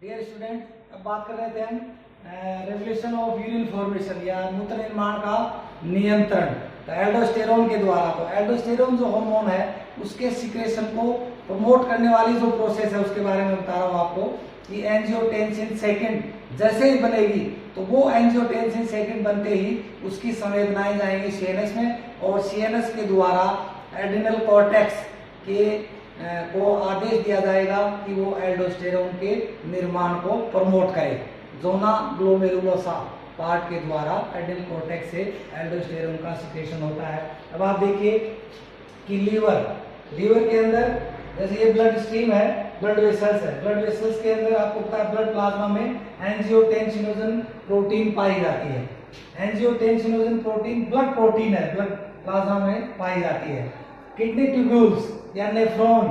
Dear student, अब बात कर रहे थे हम रेगुलेशन ऑफ यूरिन फॉर्मेशन या मूत्र निर्माण का नियंत्रण। तो एल्डोस्टेरोन के द्वारा, तो एल्डोस्टेरोन जो हार्मोन है उसके सिक्रेशन को प्रमोट करने वाली जो प्रोसेस है उसके बारे में बता रहा हूँ आपको कि एंजियोटेंसिन सेकंड जैसे ही बनेगी तो वो एंजियोटेंसिन सेकंड बनते ही उसकी संवेदनाएं जाएंगी सीएनएस में और सीएनएस के द्वारा एड्रिनल कॉर्टेक्स के को आदेश दिया जाएगा कि वो एल्डोस्टेरोन के निर्माण को प्रमोट करे। जोना ग्लोमेरुलोसा पार्ट के द्वारा एड्रिनल कॉर्टेक्स से एल्डोस्टेरोन का सिक्रेशन होता है। अब आप देखिए कि लीवर के अंदर जैसे ये ब्लड स्ट्रीम है, ब्लड वेसल्स है, ब्लड वेसल्स के अंदर आपको पता है ब्लड प्लाज्मा में एंजियोटेंसिनोजन प्रोटीन पाई जाती है। एंजियोटेंसिनोजन प्रोटीन ब्लड प्रोटीन है, ब्लड प्लाज्मा में पाई जाती है। किडनी ट्यूब्यूल्स या नेफ्रॉन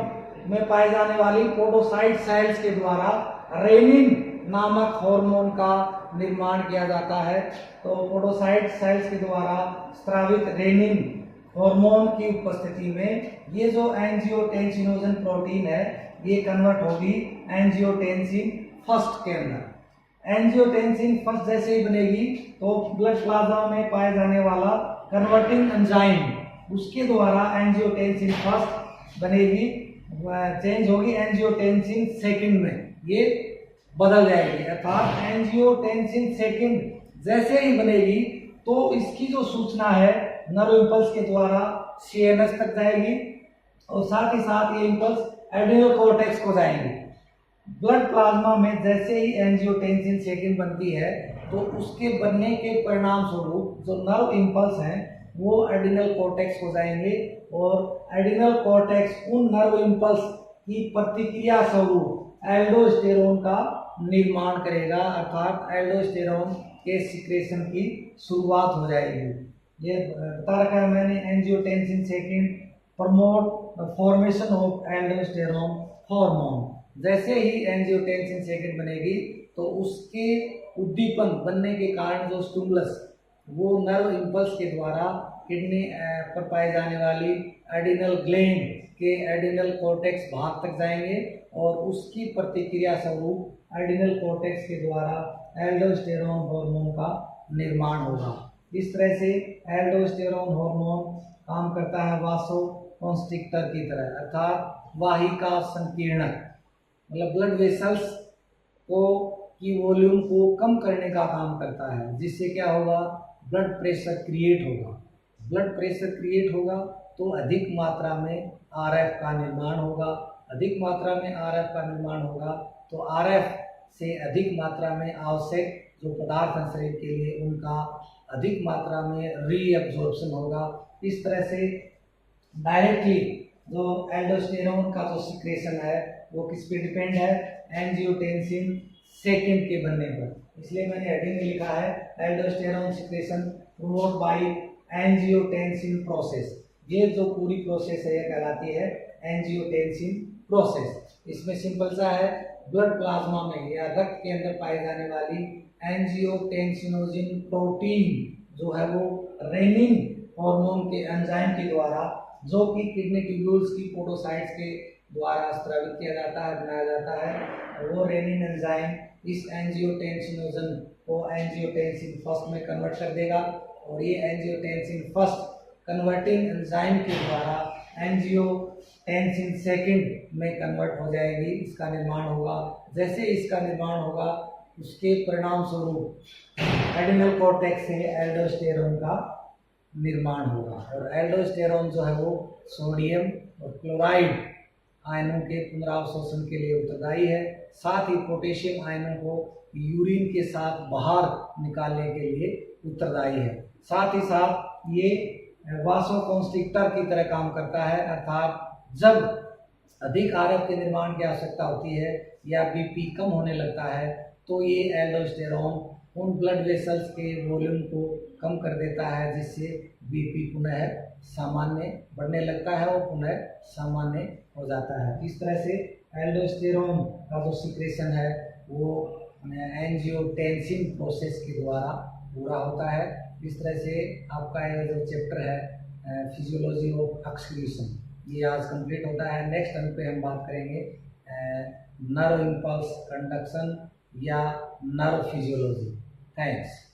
में पाए जाने वाली पोडोसाइट सेल्स के द्वारा रेनिन नामक हार्मोन का निर्माण किया जाता है। तो पोडोसाइट सेल्स के द्वारा स्रावित रेनिन हार्मोन की उपस्थिति में ये जो एंजियोटेंसिनोजन प्रोटीन है ये कन्वर्ट होगी एंजियोटेंसिन फर्स्ट के अंदर। एंजियोटेंसिन फर्स्ट जैसे ही बनेगी तो ब्लड प्लाज्मा में पाए जाने वाला कन्वर्टिंग एंजाइम उसके द्वारा एंजियोटेंसिन फर्स्ट बनेगी, चेंज होगी एंजियोटेंसिन सेकंड में, ये बदल जाएगी। अर्थात एंजियोटेंसिन सेकंड जैसे ही बनेगी तो इसकी जो सूचना है नर्व इंपल्स के द्वारा सीएनएस तक जाएगी और साथ ही साथ ये इंपल्स एड्रिनल कॉर्टेक्स को जाएंगी। ब्लड प्लाज्मा में जैसे ही एंजियोटेंसिन सेकंड बनती है तो उसके बनने के परिणाम स्वरूप जो नर्व इंपल्स हैं वो एड्रिनल कॉर्टेक्स को जाएंगे और एड्रिनल कॉर्टेक्स उन नर्व इंपल्स की प्रतिक्रिया स्वरूप एल्डोस्टेरोन का निर्माण करेगा। अर्थात एल्डोस्टेरोन के सिक्रेशन की शुरुआत हो जाएगी। ये बता रखा है मैंने, angiotensin second promote formation of aldosterone hormone. जैसे ही एंजियोटेंसिन सेकंड बनेगी तो उसके उद्दीपन बनने के कारण जो स्टिमुलस वो नर्व इंपल्स के द्वारा किडनी पर पाई जाने वाली एड्रिनल ग्लैंड के एड्रिनल कॉर्टेक्स भाग तक जाएंगे और उसकी प्रतिक्रिया स्वरूप एड्रिनल कॉर्टेक्स के द्वारा एल्डोस्टेरोन हार्मोन का निर्माण होगा। इस तरह से एल्डोस्टेरोन हार्मोन काम करता है वासोकॉन्स्ट्रिक्टर की तरह, अर्थात वाहिका संकीर्णक, मतलब ब्लड वेसल्स को की वॉल्यूम को कम करने का काम करता है, जिससे क्या होगा, ब्लड प्रेशर क्रिएट होगा। ब्लड प्रेशर क्रिएट होगा तो अधिक मात्रा में आरएफ का निर्माण होगा, अधिक मात्रा में आरएफ का निर्माण होगा तो आरएफ से अधिक मात्रा में आवश्यक जो पदार्थ हैं शरीर के लिए उनका अधिक मात्रा में रीअब्जॉर्प्शन होगा। इस तरह से डायरेक्टली जो एल्डोस्टेरोन का जो सिक्रेशन है वो किस पे डिपेंड है, एंजियोटेंसिन सेकंड के बनने पर। इसलिए मैंने हेडिंग में लिखा है aldosterone secretion promote by angiotensin process. ये जो पूरी प्रोसेस है ये कहलाती है एंजियोटेंसिन प्रोसेस। इसमें सिंपल सा है, ब्लड प्लाज्मा में या रक्त के अंदर पाई जाने वाली एंजियोटेंसिनोजिन प्रोटीन जो है वो रेनिन हार्मोन के एंजाइम के द्वारा, जो कि किडनी ट्यूब्यूल्स की पोडोसाइट्स के द्वारा स्रावित किया जाता है, बनाया जाता है, वो रेनिन एंजाइम इस एंजियोटेंसिनोजन को एंजियोटेंसिन फर्स्ट में कन्वर्ट कर देगा और ये एंजियोटेंसिन फर्स्ट कन्वर्टिंग एंजाइम के द्वारा एंजियोटेंसिन सेकंड में कन्वर्ट हो जाएगी, इसका निर्माण होगा। जैसे इसका निर्माण होगा उसके परिणाम स्वरूप एड्रिनल कॉर्टेक्स से एल्डोस्टेरोन का निर्माण होगा और एल्डोस्टेरोन जो है वो सोडियम और क्लोराइड आयनों के पुनरावशोषण के लिए उत्तरदायी है। साथ ही पोटेशियम आयनों को यूरिन के साथ बाहर निकालने के लिए उत्तरदायी है। साथ ही साथ ये वासोकॉन्स्ट्रिक्टर की तरह काम करता है, अर्थात जब अधिक आरएफ के निर्माण की आवश्यकता होती है या बीपी कम होने लगता है तो ये एल्डोस्टेरोन उन ब्लड वेसल्स के वॉल्यूम को कम कर देता है, जिससे बीपी पुनः सामान्य बढ़ने लगता है और पुनः सामान्य हो जाता है। इस तरह से एल्डोस्टेरोन का जो सिक्रेशन है वो एंजियोटेंसिन प्रोसेस के द्वारा पूरा होता है। इस तरह से आपका ये जो चैप्टर है फिजियोलॉजी ऑफ एक्सक्रीशन ये आज कंप्लीट होता है। नेक्स्ट टाइम पे हम बात करेंगे नर्व इम्पल्स कंडक्शन या नर्व फिजियोलॉजी। थैंक्स।